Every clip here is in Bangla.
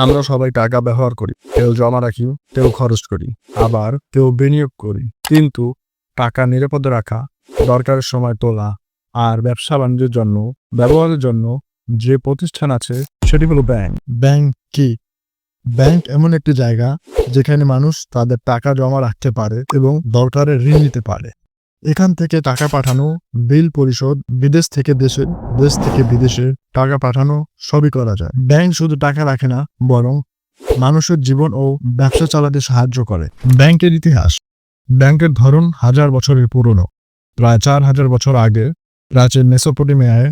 আমরা সবাই টাকা ব্যবহার করি, কেউ জমা রাখি, কেউ খরচ করি, আবার কেউ বিনিয়োগ করি। কিন্তু টাকা নিরাপদে রাখা, দরকারের সময় তোলা আর ব্যবসা বাণিজ্যের জন্য ব্যবহারের জন্য যে প্রতিষ্ঠান আছে সেটি হলো ব্যাংক। ব্যাংক কি? ব্যাংক এমন একটি জায়গা যেখানে মানুষ তাদের টাকা জমা রাখতে পারে এবং দরকারে ঋণ নিতে পারে। এখান থেকে টাকা পাঠানো, বিল পরিশোধ, বিদেশ থেকে দেশে, দেশ থেকে বিদেশে টাকা পাঠানো সবই করা যায়। ব্যাংক শুধু টাকা রাখে না, বরং মানুষের জীবন ও ব্যবসা চালাতে সাহায্য করে। ব্যাংকের ইতিহাস। ব্যাংকের ধরন হাজার বছরের পুরনো। প্রায় 4000 বছর আগে প্রাচীন মেসোপটেমিয়ায়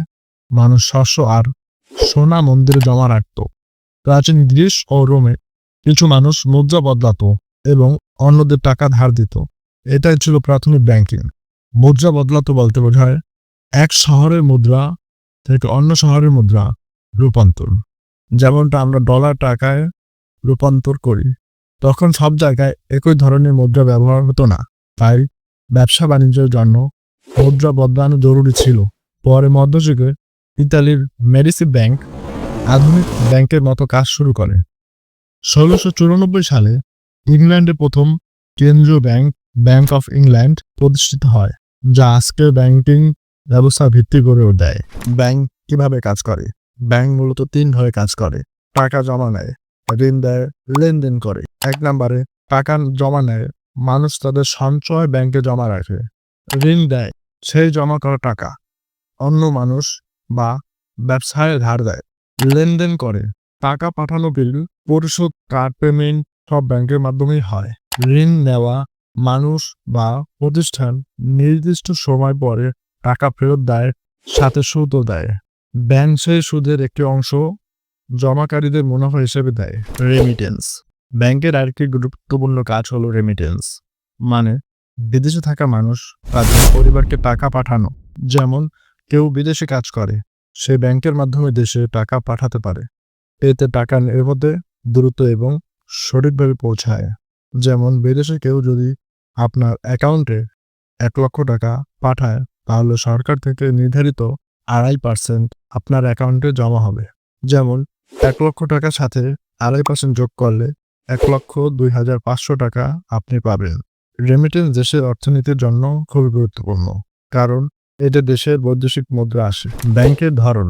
মানুষ শস্য আর সোনা মন্দিরে জমা রাখত। প্রাচীন গ্রিস ও রোমে কিছু মানুষ মুদ্রা বদলাতো এবং অন্যদের টাকা ধার দিত। এটাই ছিল প্রাথমিক ব্যাংকিং। মুদ্রা বদলাতো বলতে বোঝায় এক শহরের মুদ্রা থেকে অন্য শহরের মুদ্রা রূপান্তর। যেমনটা আমরা ডলার টাকায় রূপান্তর করি, তখন সব জায়গায় একই ধরনের মুদ্রা ব্যবহার হতো না। তাই ব্যবসা বাণিজ্যের জন্য মুদ্রা বদলানো জরুরি ছিল। পরে মধ্যযুগে ইতালির মেডিসি ব্যাংক আধুনিক ব্যাংকের মতো কাজ শুরু করে। 1694 সালে ইংল্যান্ডে প্রথম কেন্দ্রীয় ব্যাংক, ব্যাংক অফ ইংল্যান্ড প্রতিষ্ঠিত হয়, যা আজকের ব্যাংকিং ব্যবস্থা ভিত্তি করে দেয়। ব্যাংক কিভাবে কাজ করে? ব্যাংক মূলত 3 ভাবে কাজ করে। টাকা জমা নেয়, ঋণ দেয়, লেনদেন করে। 1 নম্বরে টাকা জমা নেয়, মানুষ তাদের সঞ্চয় ব্যাংকে জমা রাখে। ঋণ দেয়, সেই জমা করা টাকা অন্য মানুষ বা ব্যবসায় ধার দেয়। লেনদেন করে, টাকা পাঠানো, বিল পরিশোধ, কার্ড পেমেন্ট সব ব্যাংকের মাধ্যমেই হয়। ঋণ নেওয়া, মানুষ বা প্রতিষ্ঠান নির্দিষ্ট সময় পরে টাকা ফেরত দেয়, সাথে সুদও দেয়। ব্যাংক সেই সুদের একটি অংশ জমাকারীদের মুনাফা হিসেবে দেয়। রেমিটেন্স। ব্যাংকের আরেকটি গুরুত্বপূর্ণ কাজ হলো রেমিটেন্স, মানে বিদেশে থাকা মানুষ তাদের পরিবারকে টাকা পাঠানো। যেমন কেউ বিদেশে কাজ করে, সে ব্যাংকের মাধ্যমে দেশে টাকা পাঠাতে পারে। এতে টাকা নিরাপদে, দ্রুত এবং সঠিকভাবে পৌঁছায়। যেমন বিদেশে কেউ যদি আপনার অ্যাকাউন্টে 1 লক্ষ টাকা পাঠায়, তাহলে সরকার থেকে নির্ধারিত 2.5% আপনার অ্যাকাউন্টে জমা হবে। যেমন 1 লক্ষ টাকার সাথে 2.5% যোগ করলে 1,02,500 টাকা আপনি পাবেন। রেমিটেন্স দেশের অর্থনীতির জন্য খুবই গুরুত্বপূর্ণ, কারণ এতে দেশের বৈদেশিক মুদ্রা আসে। ব্যাংকের ধরন।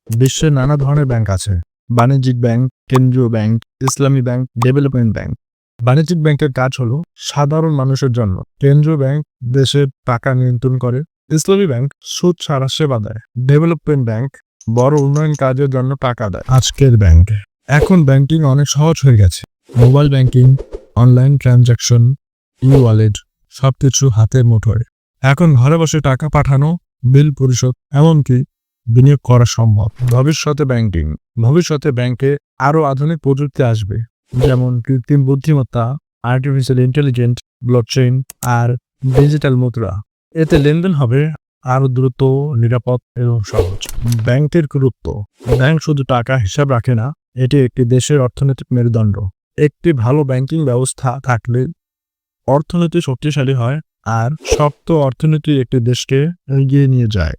বিশ্বে নানা ধরনের ব্যাংক আছে। বাণিজ্যিক ব্যাংক, কেন্দ্রীয় ব্যাংক, ইসলামী ব্যাংক, ডেভেলপমেন্ট ব্যাংক। বাণিজ্যিক ব্যাংকের কাজ হলো সাধারণ মানুষের জন্য। কেন্দ্রীয় ব্যাংক দেশের টাকা নিয়ন্ত্রণ করে। ইসলামী ব্যাংক সুদ ছাড়া সেবা দেয়। ডেভেলপমেন্ট ব্যাংক বড় উন্নয়ন কাজের জন্য টাকা দেয়। আজকের ব্যাংক। এখন ব্যাংকিং অনেক সহজ হয়ে গেছে। Mobile banking, online transaction, e wallet সবকিছু হাতের মুঠোয়। এখন ঘরে বসে টাকা পাঠানো, বিল পরিশোধ, এমনকি বিনিয়োগ করা সম্ভব। ভবিষ্যতে ব্যাংকিং। ভবিষ্যতে ব্যাংকে আরো আধুনিক প্রযুক্তি আসবে, যেমন কৃত্রিম বুদ্ধিমত্তা, আর্টিফিশিয়াল ইন্টেলিজেন্স, ব্লকচেইন আর ডিজিটাল মুদ্রা। এতে লেনদেন হবে আরো দ্রুত, নিরাপদ এবং সহজ। ব্যাংকের গুরুত্ব। ব্যাংক শুধু টাকা হিসাব রাখে না, এটি একটি দেশের অর্থনৈতিক মেরুদণ্ড। একটি ভালো ব্যাংকিং ব্যবস্থা থাকলে অর্থনীতি শক্তিশালী হয় আর শক্ত অর্থনীতি একটি দেশকে এগিয়ে নিয়ে যায়।